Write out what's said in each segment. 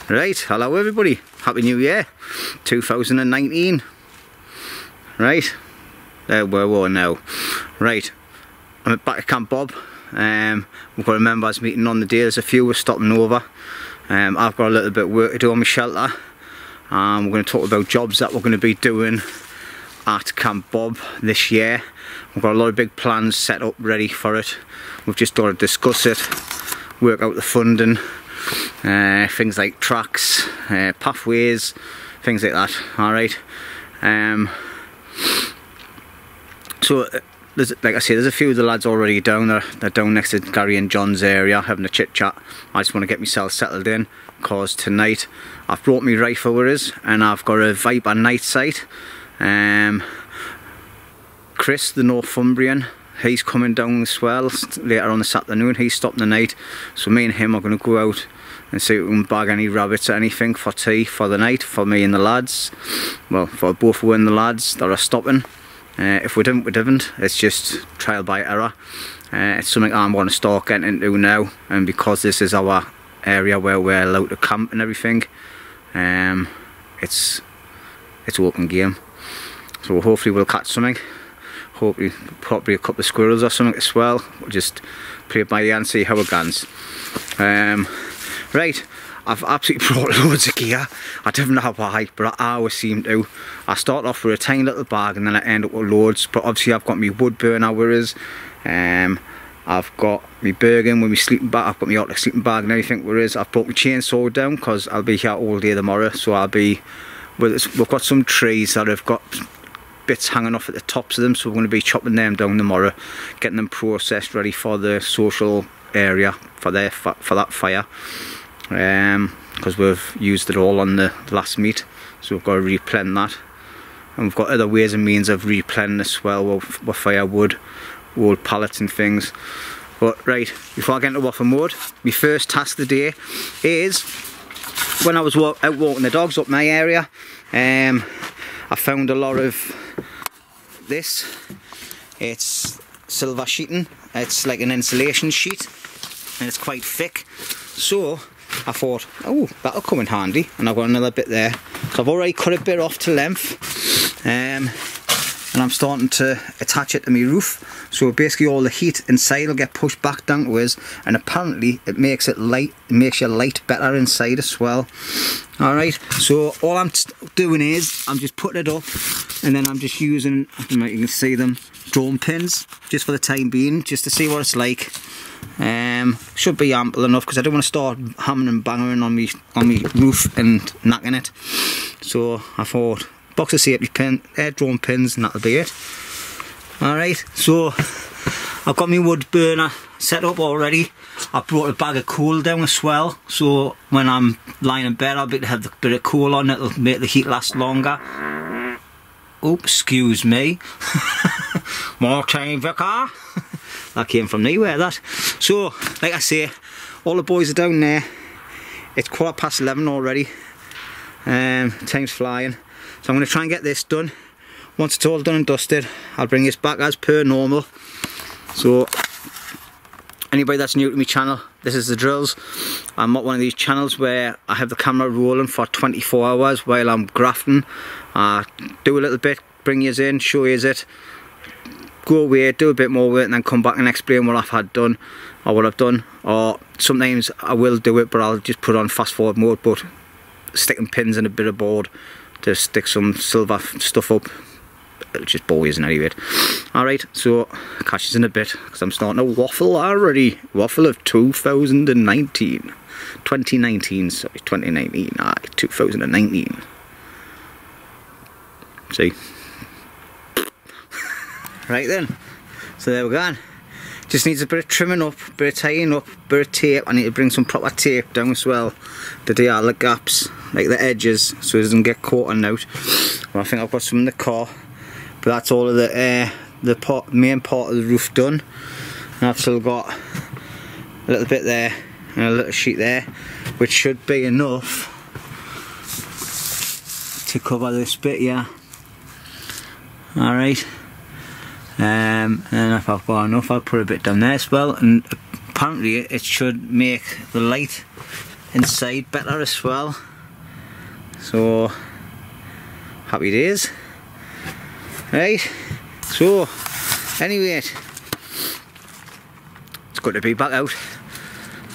Right, hello everybody, Happy New Year 2019. Right, there we are now. Right, I'm back at Camp Bob. We've got a members meeting on the day. There's a few we're stopping over. I've got a little bit of work to do on my shelter. We're going to talk about jobs that we're going to be doing at Camp Bob this year. We've got a lot of big plans set up ready for it. We've just got to discuss it, work out the funding, things like tracks, pathways, things like that. Alright, so there's, like I say, there's a few of the lads already down there. They're down next to Gary and John's area having a chit chat. I just want to get myself settled in, because tonight I've brought my rifle with us and I've got a Viper night sight. Chris, the Northumbrian, he's coming down as well later on this afternoon. He's stopping the night, so me and him are going to go out and see if we can bag any rabbits or anything for tea for the night, for me and the lads. Well, for both we and the lads that are stopping. If we didn't, we didn't. It's just trial by error. It's something I'm going to start getting into now, and because this is our area where we're allowed to camp and everything, it's open game. So hopefully we'll catch something. Hopefully, probably a couple of squirrels or something as well. We'll just play it by the end and see how it goes. Right, I've absolutely brought loads of gear. I don't know why, but I always seem to. I start off with a tiny little bag and then I end up with loads. But obviously I've got my wood burner with us. I've got my Bergen with my sleeping bag. I've got my Arctic sleeping bag and everything with us. I've brought my chainsaw down because I'll be here all day tomorrow. So I'll be, we've got some trees that have got bits hanging off at the tops of them, so we're going to be chopping them down tomorrow, getting them processed ready for the social area for that fire, because we've used it all on the last meet, so we've got to replen that. And we've got other ways and means of replenning as well, with firewood, old pallets and things. But right, before I get into waffle mode, my first task of the day is, when I was out walking the dogs up my area, I found a lot of this. It's silver sheeting. It's like an insulation sheet and it's quite thick. So I thought, oh, that'll come in handy, and I've got another bit there. So I've already cut a bit off to length, and I'm starting to attach it to my roof. So basically all the heat inside will get pushed back down to us, and apparently it makes it light, it makes your light better inside as well. Alright, so all I'm doing is I'm just putting it up, and then I'm just using, I don't know if you can see them, drone pins, just for the time being, just to see what it's like. Should be ample enough, because I don't want to start hammering and banging on me roof and knacking it. So I thought, box of safety pin, drone pins, and that'll be it. Alright, so I've got my wood burner set up already. I brought a bag of coal down as well, so when I'm lying in bed I'll be able to have a bit of coal on. It'll make the heat last longer. Oops, excuse me. More time, Vicar. That came from nowhere, that. So, like I say, all the boys are down there. It's 11:15 already. Time's flying. So I'm going to try and get this done. Once it's all done and dusted, I'll bring this back as per normal. So, anybody that's new to my channel, this is the drills. I'm not one of these channels where I have the camera rolling for 24 hours while I'm grafting. I do a little bit, bring you in, show you it, go away, do a bit more with it, and then come back and explain what I've had done, or what I've done. Or sometimes I will do it, but I'll just put on fast forward mode, but sticking pins in a bit of board to stick some silver stuff up, it'll just bore you, anyway. Alright, so catch us in a bit, because I'm starting to waffle already. Waffle of 2019. 2019, sorry, 2019, 2019. See? Right then, so there we go. Just needs a bit of trimming up, a bit of tying up, a bit of tape. I need to bring some proper tape down as well to do all the gaps, like the edges, so it doesn't get caught on out. Well, I think I've got some in the car, but that's all of the main part of the roof done. And I've still got a little bit there and a little sheet there, which should be enough to cover this bit, yeah. Alright. And if I've got enough, I'll put a bit down there as well, and apparently it should make the light inside better as well. So happy days. Right, so anyway, it's good to be back out.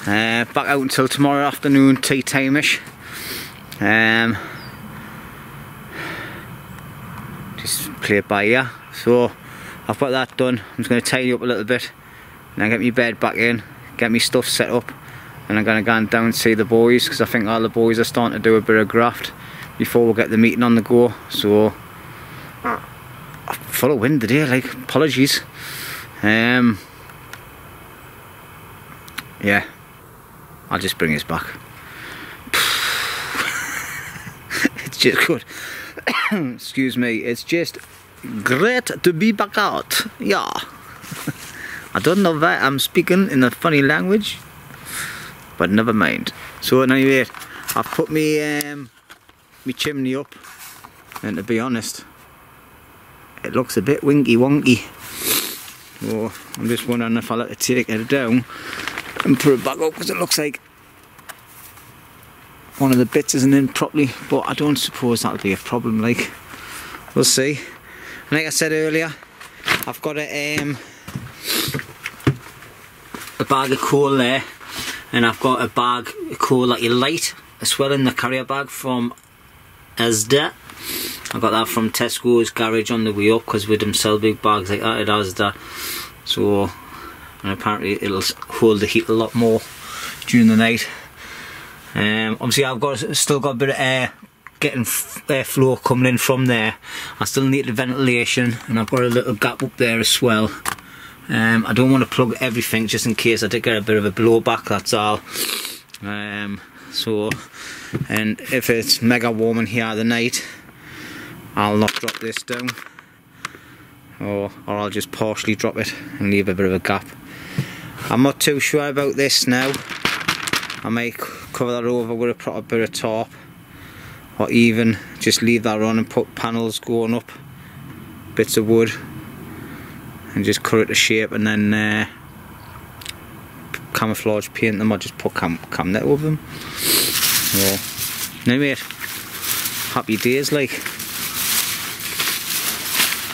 Back out until tomorrow afternoon, tea time-ish. Just play it by ear. So I've got that done. I'm just going to tidy up a little bit, and then get my bed back in, get my stuff set up, and I'm going to go down and see the boys, because I think all the boys are starting to do a bit of graft before we get the meeting on the go. So I'm full of wind today, like, apologies. Yeah, I'll just bring this back. It's just good. Excuse me, it's just great to be back out. Yeah. I don't know why I'm speaking in a funny language, but never mind. So anyway, I've put me chimney up, and to be honest, it looks a bit winky wonky. So I'm just wondering if I'll have to take it down and put it back up, because it looks like one of the bits isn't in properly, but I don't suppose that'll be a problem, like, we'll see. And like I said earlier, I've got a bag of coal there, and I've got a bag of coal that you light as well in the carrier bag from Asda. I got that from Tesco's garage on the way up, because we don't sell big bags like that at Asda. So, and apparently it'll hold the heat a lot more during the night. Obviously I've still got a bit of air, getting airflow coming in from there. I still need the ventilation, and I've got a little gap up there as well. I don't want to plug everything, just in case I did get a bit of a blowback, that's all. So, and if it's mega warm in here the night, I'll not drop this down, or I'll just partially drop it and leave a bit of a gap. I'm not too sure about this now. I might cover that over with a proper bit of tarp, or even just leave that on and put panels going up, bits of wood, and just cut it to shape, and then camouflage paint them, or just put cam net over them. So, anyway, happy days, like.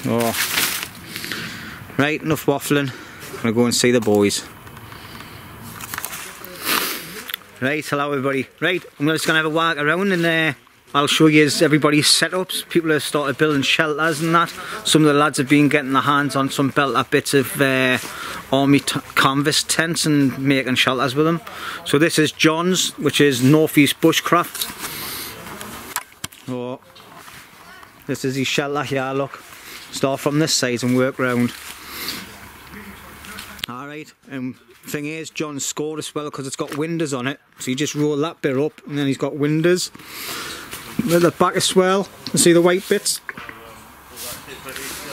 Oh. Right, enough waffling. I'm gonna go and see the boys. Right, hello everybody. Right, I'm just gonna have a walk around, and I'll show you everybody's setups. People have started building shelters and that. Some of the lads have been getting their hands on some built-up bits of army canvas tents and making shelters with them. So this is John's, which is Northeast Bushcraft. Oh, this is his shelter here, look. Start from this side and work round. Alright, thing is, John scored as well because it's got windows on it. So you just roll that bit up, and then he's got windows. At the back as well, you see the white bits.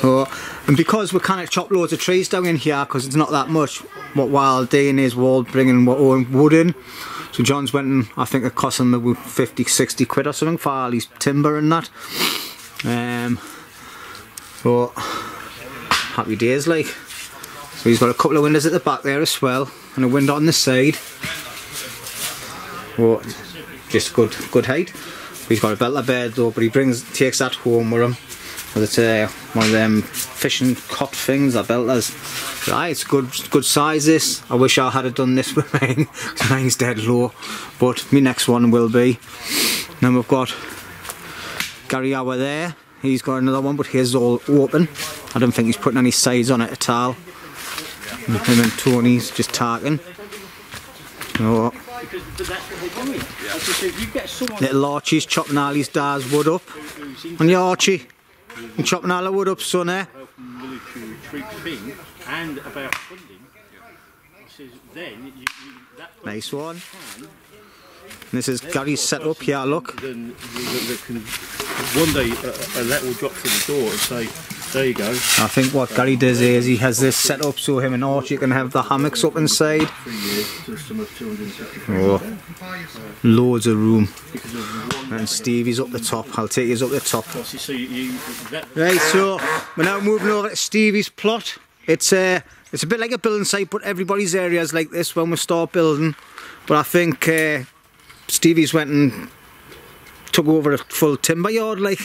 Oh, and because we can't chop loads of trees down in here, because it's not that much, what while Dean is wall bringing what own wood in. So John's went and I think it cost him about 50-60 quid or something for all his timber and that. So happy days, like. So he's got a couple of windows at the back there as well, and a window on the side. Oh, just good height. He's got a belter bed though, but he takes that home with him. It's one of them fishing cot things, or belters. But aye, it's good size this. I wish I had it done this with mine, because mine's dead low. But my next one will be. Then we've got Gary Hour there. He's got another one, but his all open. I don't think he's putting any sides on it at all. And him and Tony's just talking. Oh. Little Archie's chopping all his dad's wood up. And you, Archie, you chopping all the wood up, son, eh? And about funding. Nice one. And this is Gary's set up here, look. Then one day a letter will drop through the door and say, there you go. I think what Gary does is he has this set up so him and Archie can have the hammocks up inside. Oh, loads of room. And Stevie's up the top. I'll take his up the top. Right, so we're now moving over to Stevie's plot. It's a bit like a building site, but everybody's area is like this when we start building. But I think Stevie's went and took over a full timber yard, like.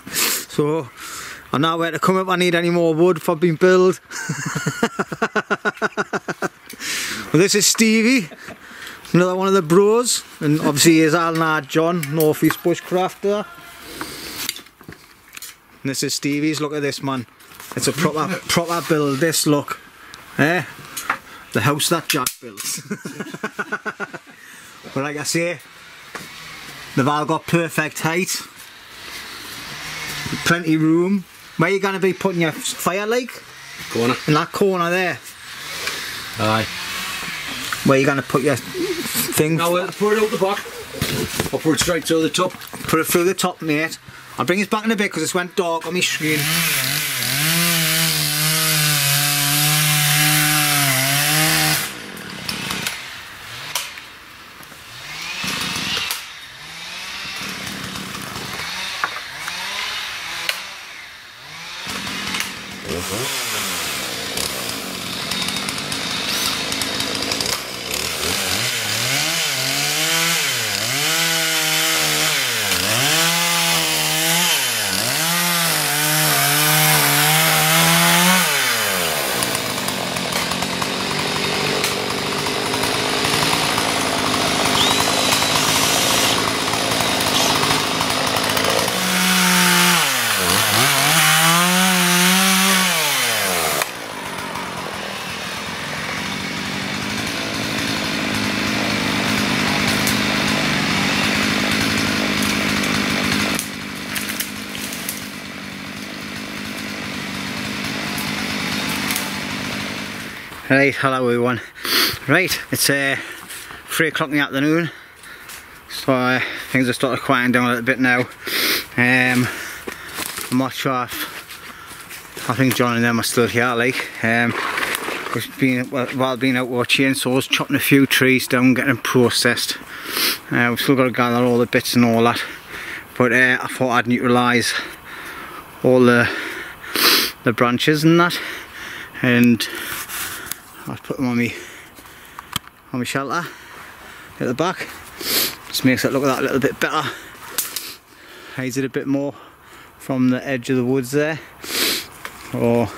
So I'm now where to come if I need any more wood for being built. Well, this is Stevie, another one of the bros, and obviously here's our lad John, North East Bushcrafter. And this is Stevie's. Look at this, man. It's a proper build. This, look, eh? The house that Jack built. But like I say, they've all got perfect height, plenty of room. Where are you going to be putting your fire, like? Corner. In that corner there. Aye. Where are you going to put your thing? Now we'll pour it out the back. I'll pour it straight through the top. Put it through the top, mate. I'll bring it back in a bit because it's went dark on my screen. Right, hello everyone. Right, it's 3 o'clock in the afternoon, so things are starting to quieten down a little bit now. I'm not sure if, I think John and them are still here, like. We've been, while being out with chainsaws, chopping a few trees down, getting them processed. We've still got to gather all the bits and all that, but I thought I'd neutralise all the branches and that, and I'll put them on my shelter at the back. Just makes it look that a little bit better. Hides it a bit more from the edge of the woods there. Or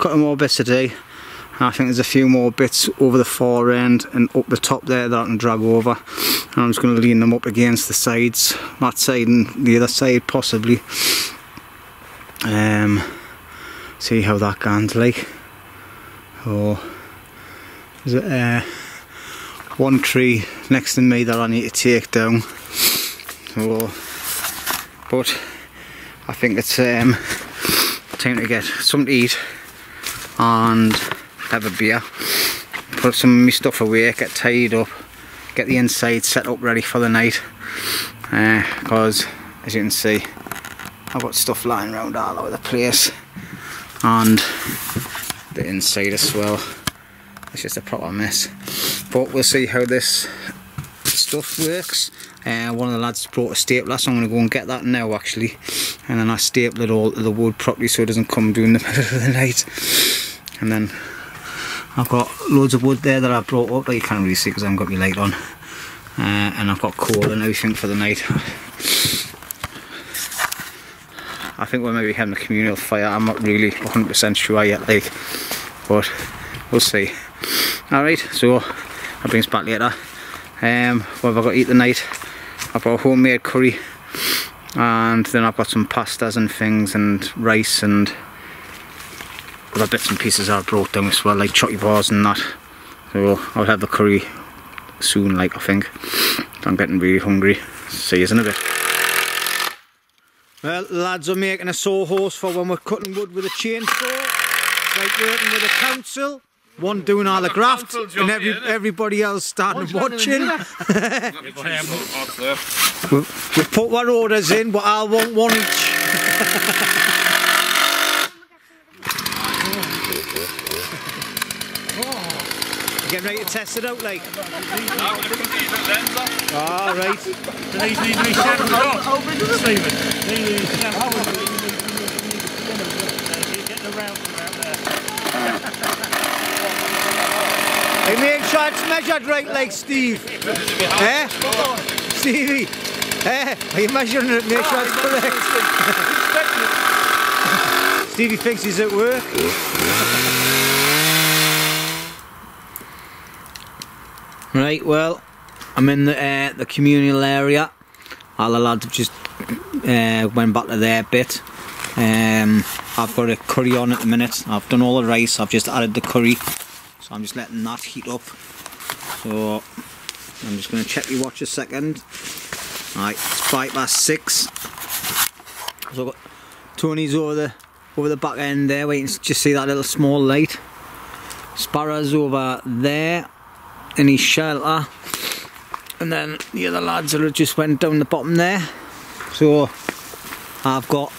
cut more bits today. And I think there's a few more bits over the far end and up the top there that I can drag over. And I'm just going to lean them up against the sides, that side and the other side possibly. See how that goes like. Oh. There's one tree next to me that I need to take down, so, but I think it's time to get something to eat and have a beer, put some of my stuff away, get tied up, get the inside set up ready for the night, because as you can see I've got stuff lying around all over the place, and the inside as well. It's just a proper mess, but we'll see how this stuff works. One of the lads brought a stapler, so I'm going to go and get that now actually, and then I staple it all to the wood properly so it doesn't come during the middle of the night. And then I've got loads of wood there that I brought up that you can't really see because I haven't got my light on, and I've got coal and everything for the night. I think we're maybe having a communal fire. I'm not really 100% sure yet, like, but we'll see. Alright, so I'll bring us back later. What have I got to eat tonight? I've got a homemade curry, and then I've got some pastas and things, and rice and other bits and pieces I brought down as well, like chocolate bars and that. So I'll have the curry soon, like, I think. I'm getting really hungry. See you in a bit. Well, the lads are making a sawhorse for when we're cutting wood with a chainsaw, like working with the council. One doing all the graft and everybody else starting watching. We've put our orders in, but I'll want one each. Getting ready to test it out, like. All right. Hey, make sure it's measured right like Steve. Eh? Stevie. Eh? Are you measuring it? Make sure it's correct. Stevie thinks he's at work. Right, well, I'm in the communal area. All the lads have just went back to their bit. I've got a curry on at the minute. I've done all the rice, I've just added the curry. So I'm just letting that heat up. So I'm just going to check your watch a second. Right, it's 6:05. So I've got Tony's over the back end there, waiting to just see that little small light. Sparrow's over there in his shelter, and then the other lads that just went down the bottom there. So I've got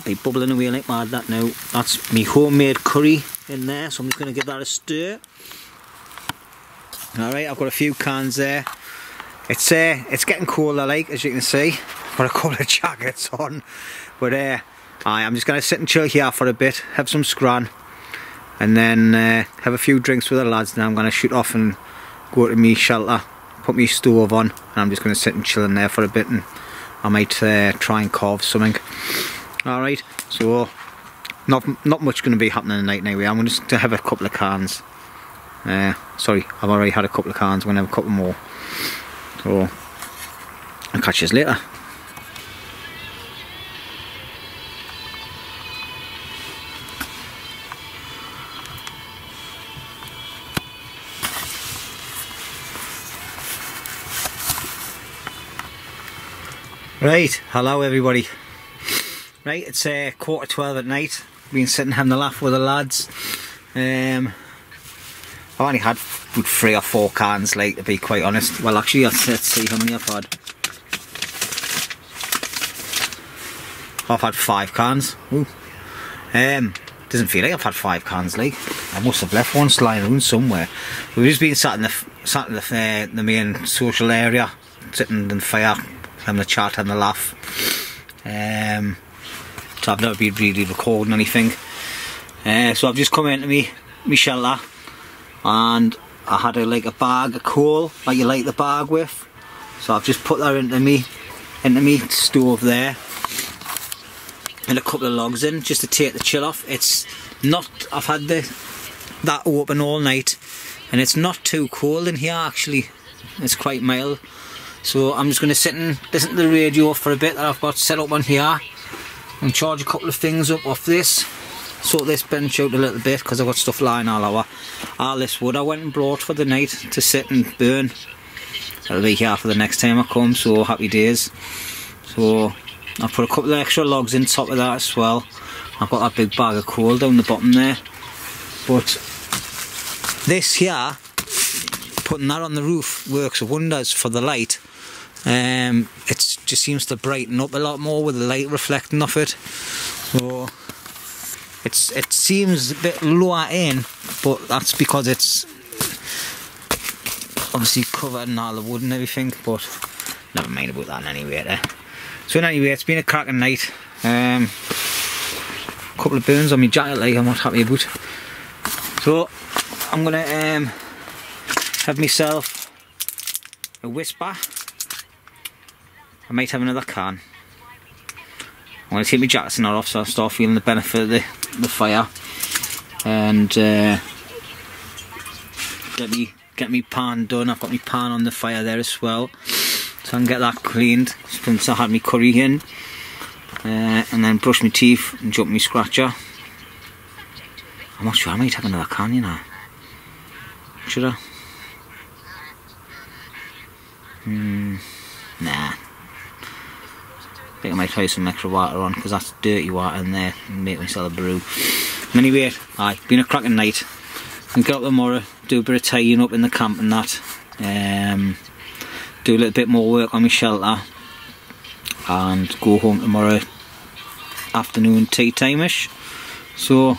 be bubbling away like mad. That now, that's me homemade curry in there, so I'm just going to give that a stir. Alright, I've got a few cans there. It's getting colder, like, as you can see. I've got a couple of jackets on, but I'm just going to sit and chill here for a bit, have some scran, and then have a few drinks with the lads. Now I'm going to shoot off and go to me shelter, put me stove on, and I'm just going to sit and chill in there for a bit, and I might try and carve something. Alright, so not much going to be happening tonight anyway. I'm going to have a couple of cans. Sorry, I've already had a couple of cans. I'm going to have a couple more. So I'll catch you later. Right, hello everybody. Right, it's 12:15 at night. Been sitting having a laugh with the lads. I've only had 3 or 4 cans, like, to be quite honest. Well, actually, let's see how many I've had. I've had 5 cans. Ooh. Doesn't feel like I've had 5 cans, like. I must have left one lying around somewhere. We've just been sat in the main social area, sitting in the fire, having a chat, having a laugh. So I've never been really recording anything. So I've just come into me shelter, and I had a bag of coal, like you light the bag with. So I've just put that into me stove there, and a couple of logs in just to take the chill off. It's not, I've had that open all night, and it's not too cold in here actually. It's quite mild. So I'm just going to sit and listen to the radio for a bit that I've got set up on here, and charge a couple of things up off this. Sort this bench out a little bit because I've got stuff lying all over. All this wood I went and brought for the night to sit and burn. That'll be here for the next time I come, so happy days. So I put a couple of extra logs in top of that as well. I've got that big bag of coal down the bottom there. But this here, putting that on the roof works wonders for the light. It just seems to brighten up a lot more with the light reflecting off it. So it seems a bit lower in, but that's because it's obviously covered in all the wood and everything, but never mind about that anyway there. So anyway, it's been a cracking night. A couple of burns on my jacket, like, I'm not happy about. So I'm gonna have myself a whisper. I might have another can. I'm going to take my jackets off so I start feeling the benefit of the fire, and get me pan done. I've got my pan on the fire there as well, so I can get that cleaned since I had my curry in, and then brush my teeth and jump my scratcher. I'm not sure, I might have another can, you know. Should I? Nah. I think I might try some extra water on, because that's dirty water in there, and make myself a brew. Anyway, been a cracking night. And get up tomorrow, do a bit of tidying up in the camp and that. Do a little bit more work on my shelter, and go home tomorrow afternoon tea time-ish. So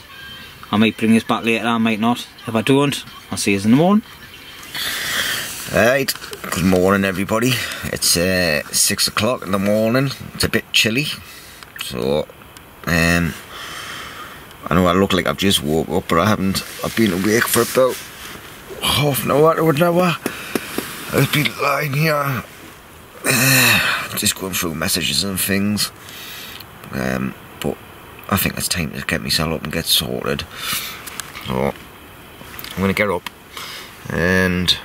I might bring this back later, I might not. If I don't, I'll see you in the morning. Right, good morning everybody. It's 6 o'clock in the morning. It's a bit chilly, so I know I look like I've just woke up, but I haven't. I've been awake for about half an hour to an hour. I've been lying here, just going through messages and things. But I think it's time to get myself up and get sorted. So I'm gonna get up and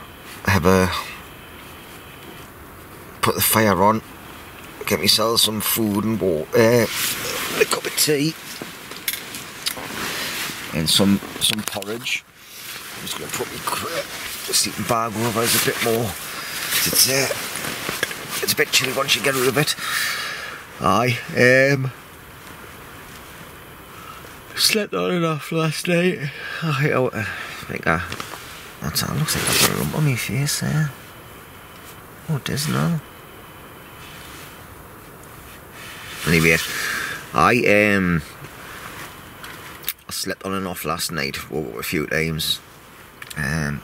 put the fire on, get myself some food and water, a cup of tea, and some porridge. I'm just gonna put my sleeping bag over. It's a bit more. It's a bit chilly once you get rid of it. Aye. Slept on and off last night. I think that looks like I've got a lump on my face there. Oh, it is now. Anyway, I slept on and off last night. Woke up a few times.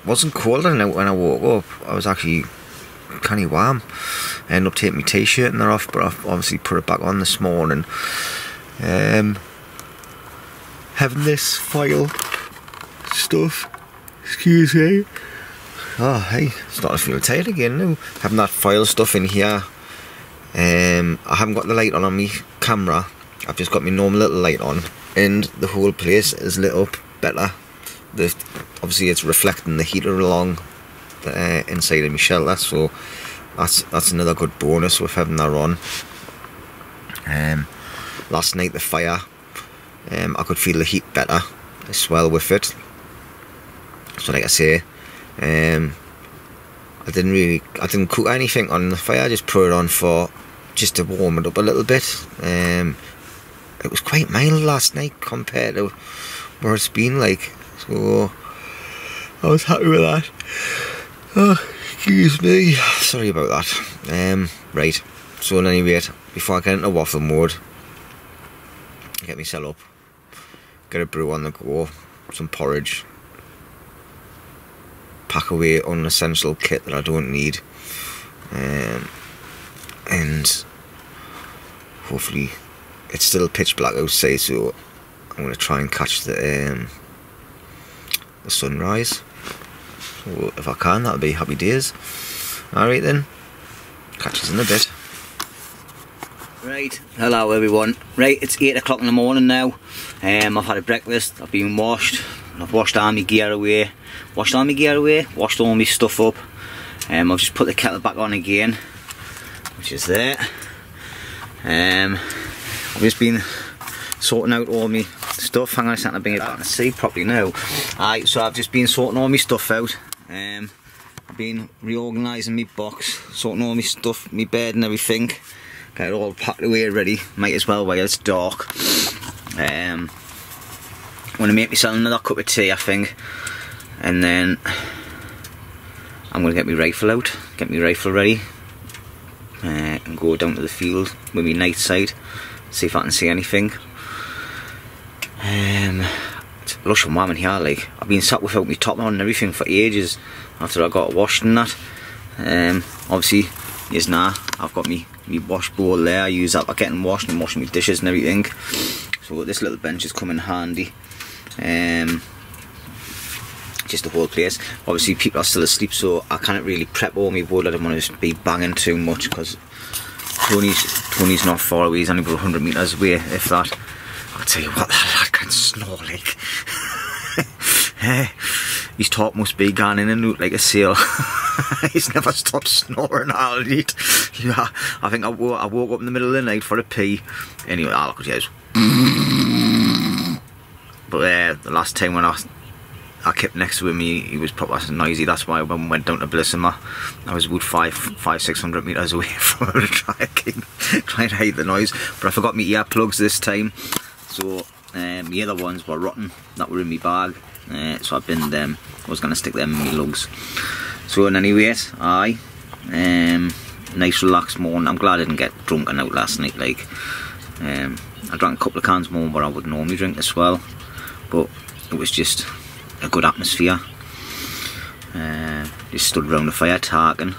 Wasn't cold when I woke up. I was actually kind of warm. I ended up taking my t-shirt and that off, but I've obviously put it back on this morning. Having this foil stuff, excuse me. Oh hey, starting to feel tired again now. Having that foil stuff in here. I haven't got the light on my camera. I've just got my normal little light on, and the whole place is lit up better. Obviously it's reflecting the heater along the inside of my shelter, so that's another good bonus with having that on. Last night the fire, I could feel the heat better as well with it. So like I say, I didn't cook anything on the fire. I just put it on just to warm it up a little bit. It was quite mild last night compared to where it's been like, so I was happy with that. Oh, excuse me, sorry about that. Right, so anyway, before I get into waffle mode, get myself up, get a brew on the go, some porridge, pack away unessential kit that I don't need, and hopefully it's still pitch black outside, so I'm going to try and catch the sunrise. So if I can, that'll be happy days. Alright then, catch us in a bit. Right, hello everyone. Right, it's 8 o'clock in the morning now. I've had a breakfast, I've been washed, I've washed all my gear away, washed all my stuff up. I've just put the kettle back on again, which is there. I've just been sorting out all my stuff. Hang on a second, I'll bring it back and see properly now. Alright, so I've just been sorting all my stuff out. I've been reorganising my box, sorting all my stuff, my bed and everything. Got it all packed away ready, might as well while it's dark. I'm going to make myself another cup of tea I think, and then I'm going to get my rifle out, get my rifle ready, and go down to the field with my night sight, see if I can see anything. It's lush and warm in here, like, I've been sat without my top on and everything for ages after I got washed and that. Obviously, is now I've got me wash bowl there. I use that for getting washed and washing my dishes and everything. So this little bench has come in handy. Just the whole place. Obviously people are still asleep, so I can't really prep all my wood. I don't want to be banging too much because Tony's not far away. He's only about 100 metres away, if that. I'll tell you what, that lad can snore like. His top must be gone in and out like a sail. He's never stopped snoring all night. Yeah, I think I woke up in the middle of the night for a pee. Anyway, look at yours. But the last time when I kept next to him, he was probably noisy. That's why when we went down to Blissamar, I was about 500-600 metres away from him to try and hide the noise. But I forgot my earplugs this time, so the other ones were rotten that were in my bag. So I binned them. I was going to stick them in my lugs. So in any case, nice relaxed morning. I'm glad I didn't get drunken out last night. Like, I drank a couple of cans more than what I would normally drink as well, but it was just a good atmosphere. Just stood around the fire talking.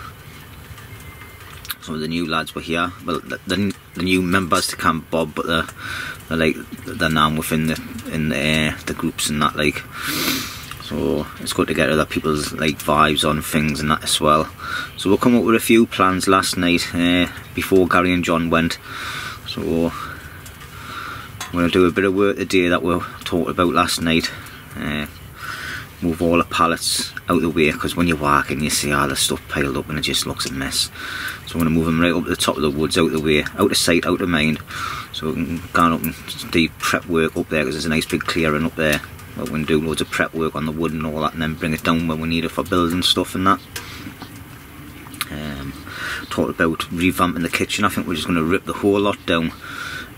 Some of the new lads were here. Well, the new members to Camp Bob, but they're now within the groups and that, like. So so it's good to get other people's like vibes on things and that as well. So we'll come up with a few plans last night before Gary and John went. So we're going to do a bit of work today that we talked about last night. Move all the pallets out of the way, because when you're walking you see all the stuff piled up and it just looks a mess. So I'm going to move them right up to the top of the woods, out of the way, out of sight, out of mind, so we can go up and do prep work up there, because there's a nice big clearing up there. We can do loads of prep work on the wood and all that, and then bring it down when we need it for building stuff and that. Talked about revamping the kitchen. I think we're just going to rip the whole lot down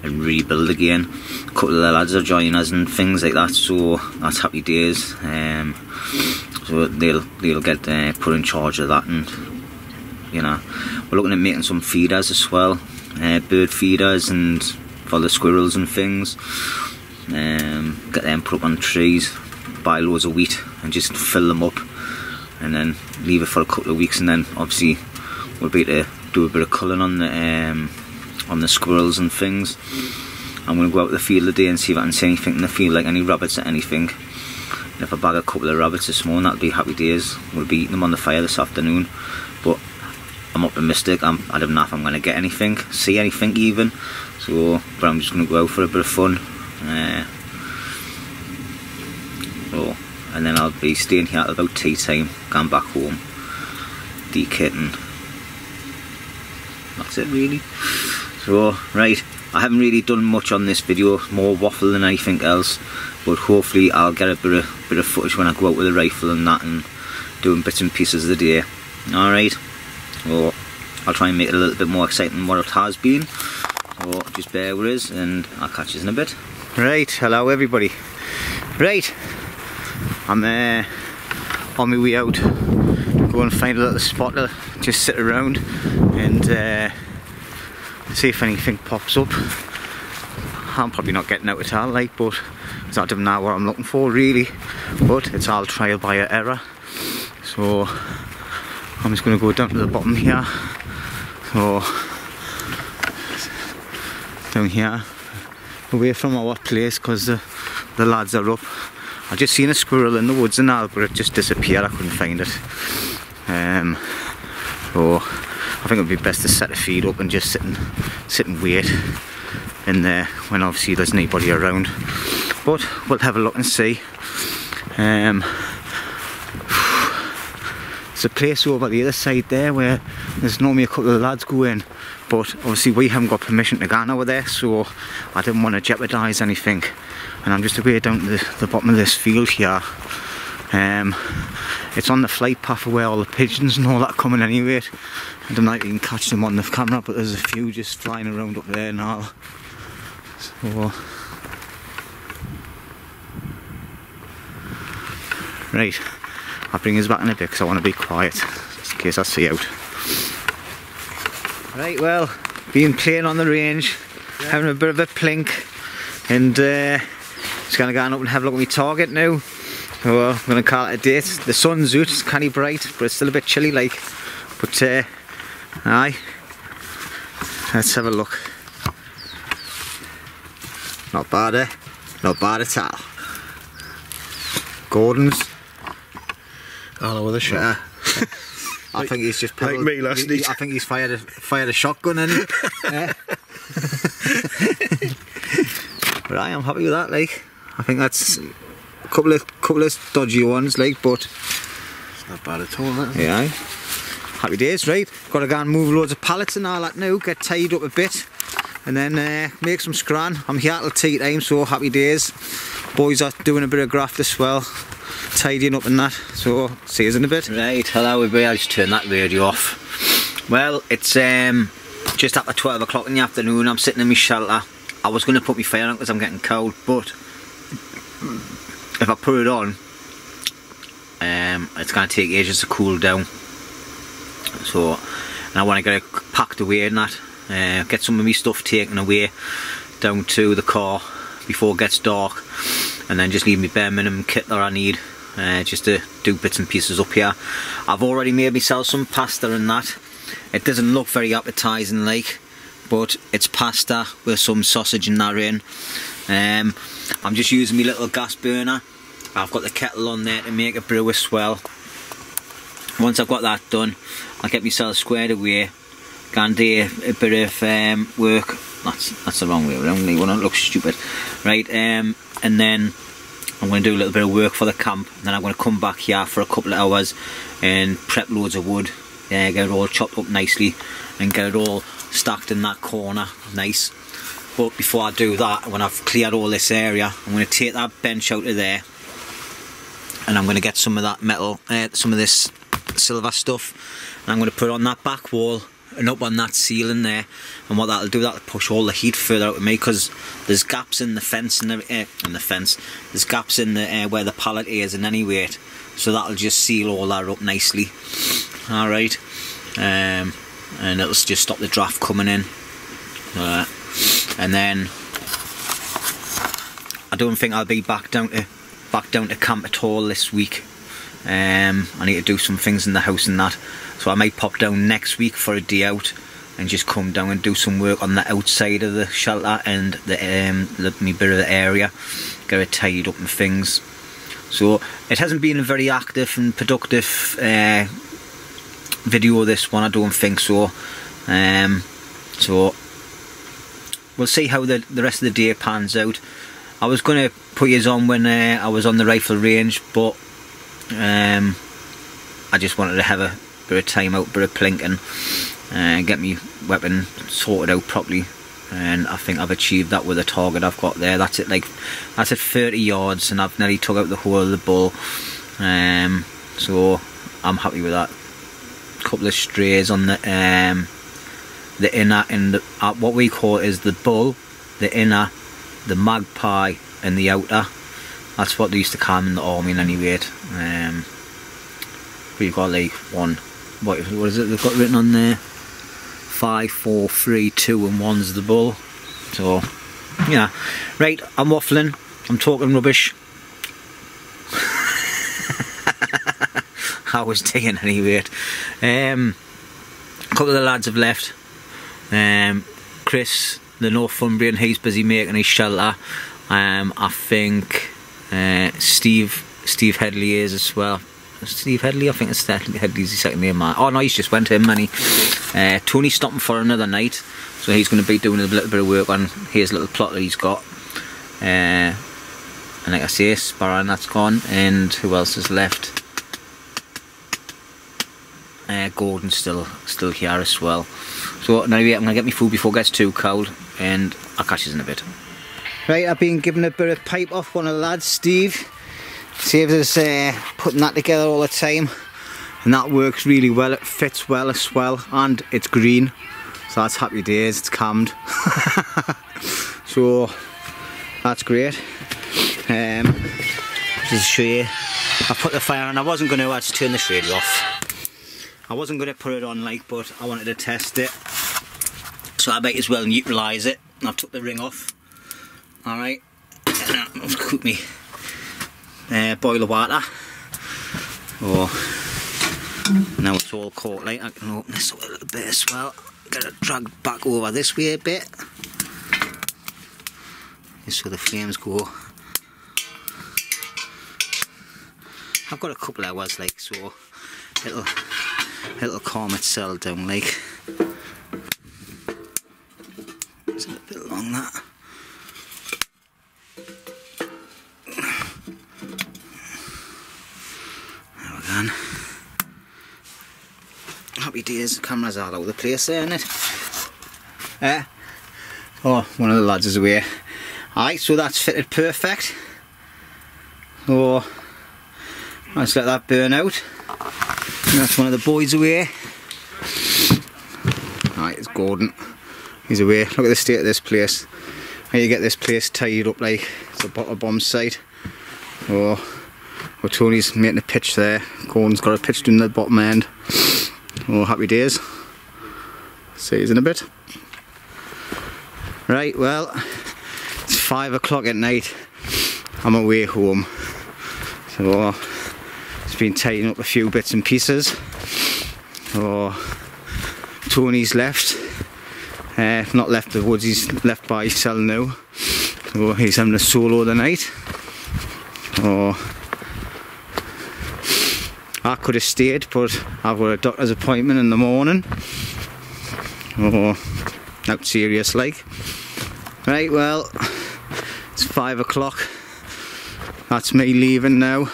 and rebuild again. A couple of the lads are joining us and things like that, so that's happy days. So they'll get put in charge of that, and you know, we're looking at making some feeders as well, bird feeders and for the squirrels and things. Get them put up on trees, buy loads of wheat and just fill them up, and then leave it for a couple of weeks, and then obviously we'll be able to do a bit of culling on the squirrels and things. I'm going to go out to the field today and see if I can see anything in the field, like any rabbits or anything. And if I bag a couple of rabbits this morning, that'll be happy days. We'll be eating them on the fire this afternoon. But I'm optimistic. I don't know if I'm going to get anything, see anything even. So, but I'm just going to go out for a bit of fun. And then I'll be staying here at about tea time, going back home, de-kitting. That's it really. So, right, I haven't really done much on this video, more waffle than anything else, but hopefully I'll get a bit of footage when I go out with a rifle and that, and doing bits and pieces of the day. Alright, so I'll try and make it a little bit more exciting than what it has been, so just bear with us and I'll catch you in a bit. Right, hello everybody. Right, I'm on my way out, go and find a little spot to just sit around and see if anything pops up. I'm probably not getting out at all, like, but because I don't know what I'm looking for really, but it's all trial by error. So I'm just going to go down to the bottom here, so down here, away from our place, because the lads are up. I just seen a squirrel in the woods and all, but it just disappeared. I couldn't find it. So I think it would be best to set the feed up and just sit and wait in there when obviously there's nobody around. But we'll have a look and see. There's a place over the other side there where there's normally a couple of lads go in, but obviously we haven't got permission to go over there, so I didn't want to jeopardise anything. And I'm just away down to the bottom of this field here. It's on the flight path where all the pigeons and all that coming anyway. I don't know if you can catch them on the camera, but there's a few just flying around up there now. So, right, I'll bring us back in a bit because I want to be quiet, just in case I see out. Right, well, been playing on the range, having a bit of a plink, and just going to go up and have a look at my target now. So I'm going to call it a date. The sun's out, it's kind of bright, but it's still a bit chilly like. But aye, let's have a look. Not bad, eh? Not bad at all. Gordon's. I know with a shot. I think he's just like me last night. I think he's fired a shotgun in it. But I am happy with that. Like, I think that's a couple of dodgy ones, like, but it's not bad at all, is it? Yeah. Happy days, right? Got to go and move loads of pallets and all that now. Get tied up a bit, and then make some scran. I'm here till tea time, so happy days. Boys are doing a bit of graft as well, tidying up and that. So see you in a bit. Right, hello everybody. I'll just turn that radio off. Well, it's just after 12 o'clock in the afternoon. I'm sitting in my shelter. I was going to put my fire on because I'm getting cold, but if I put it on, it's going to take ages to cool down. So, and I want to get it packed away and that, get some of my stuff taken away down to the car before it gets dark, and then just leave me bare minimum kit that I need, just to do bits and pieces up here. I've already made myself some pasta and that. It doesn't look very appetising like, but it's pasta with some sausage and that in. I'm just using my little gas burner I've got the kettle on there to make a brew as well. Once I've got that done, I'll get myself squared away, go and do a bit of work. That's the wrong way around, I want to look stupid. Right, and then I'm going to do a little bit of work for the camp, and then I'm going to come back here for a couple of hours and prep loads of wood, get it all chopped up nicely and get it all stacked in that corner, nice. But before I do that, when I've cleared all this area, I'm going to take that bench out of there, and I'm going to get some of that metal, some of this silver stuff, and I'm going to put it on that back wall and up on that ceiling there. And what that'll do, that'll push all the heat further out of me, because there's gaps in the fence and there's gaps in the where the pallet is in any weight, so that'll just seal all that up nicely. All right, and it'll just stop the draft coming in. And then I don't think I'll be back down to camp at all this week. I need to do some things in the house and that, so I might pop down next week for a day out and just come down and do some work on the outside of the shelter and me bit of the area, get it tidied up and things. So it hasn't been a very active and productive video, this one, I don't think so. So we'll see how the rest of the day pans out. I was going to put yous on when I was on the rifle range, but I just wanted to have a bit of time out, bit of plinking, and get me weapon sorted out properly. And I think I've achieved that with the target I've got there. That's at 30 yards, and I've nearly took out the whole of the bull. So I'm happy with that. Couple of strays on the inner and what we call is the bull, the inner, the magpie, and the outer. That's what they used to call them in the army in any rate. But you've got like one, what is it they've got written on there? 5, 4, 3, 2 and 1's the bull. So yeah, right, I'm waffling, I'm talking rubbish. I was taking any rate. A couple of the lads have left. Chris, the Northumbrian, he's busy making his shelter. I think Steve Headley is as well. Steve Headley, I think it's Headley's his second name. Oh no, he's just went to him, and Tony's stopping for another night, so he's going to be doing a little bit of work on his little plot that he's got. And like I say, Sparrow, that's gone, and who else is left? Gordon's still here as well. So anyway, I'm going to get my food before it gets too cold, and I'll catch you in a bit. Right, I've been given a bit of pipe off one of the lads, Steve. Saves us putting that together all the time, and that works really well. It fits well as well, and it's green, so that's happy days. It's cammed. So that's great. Just to show you, I put the fire on. I wasn't going to, I just turn this radio off. I wasn't going to put it on, like, but I wanted to test it, so I might as well utilise it. I took the ring off. Alright, I'll cook me boiler water. Now it's all caught, like, I can open this up a little bit as well. Get it dragged back over this way a bit, just so the flames go. I've got a couple of hours, like, so it'll calm itself down, like. It's a little bit long, that. There we go. Happy days, the camera's all over the place there, isn't it? Oh, one of the lads is away. Alright, so that's fitted perfect. So let's let that burn out. And that's one of the boys away. Alright, it's Gordon. He's away. Look at the state of this place. How you get this place tied up like it's a bottle bomb site. Oh, well, Tony's making a pitch there. Gordon's got a pitch down the bottom end. Oh, happy days. See you in a bit. Right, well, it's 5 o'clock at night. I'm away home. So it's been tidying up a few bits and pieces. Oh, Tony's left. Not left the woods, he's left by himself now. So he's having a solo tonight. Oh, I could have stayed, but I've got a doctor's appointment in the morning. Oh, not serious like. Right, well, it's 5 o'clock. That's me leaving now.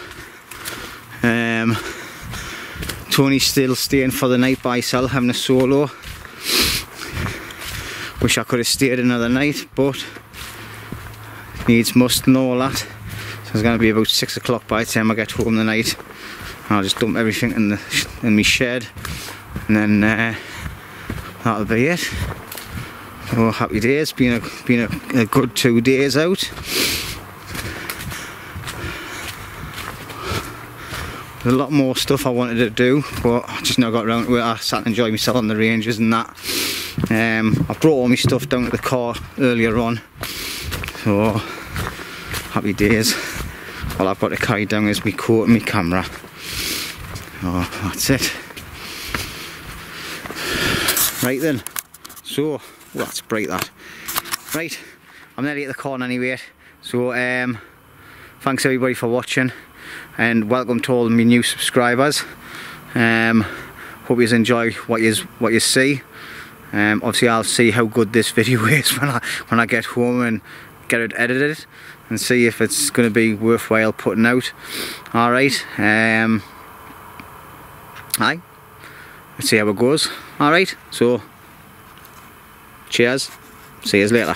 Tony's still staying for the night by himself, having a solo. Wish I could have stayed another night, but needs must and all that. So it's going to be about 6 o'clock by the time I get home tonight. I'll just dump everything in my shed, and then that'll be it. Oh, happy days. Been a good 2 days out. There's a lot more stuff I wanted to do, but I just never got around to it. I sat and enjoyed myself on the ranges and that. I brought all my stuff down to the car earlier on, so happy days. All I've got to carry down is my coat and my camera. Oh, that's it. Right then, so, oh, that's bright that. Right, I'm nearly at the corner anyway, so thanks everybody for watching, and welcome to all my new subscribers. Hope you enjoy what you see. Obviously I'll see how good this video is when I get home and get it edited, and see if it's going to be worthwhile putting out. Alright, let's see how it goes. Alright, so cheers, see you later.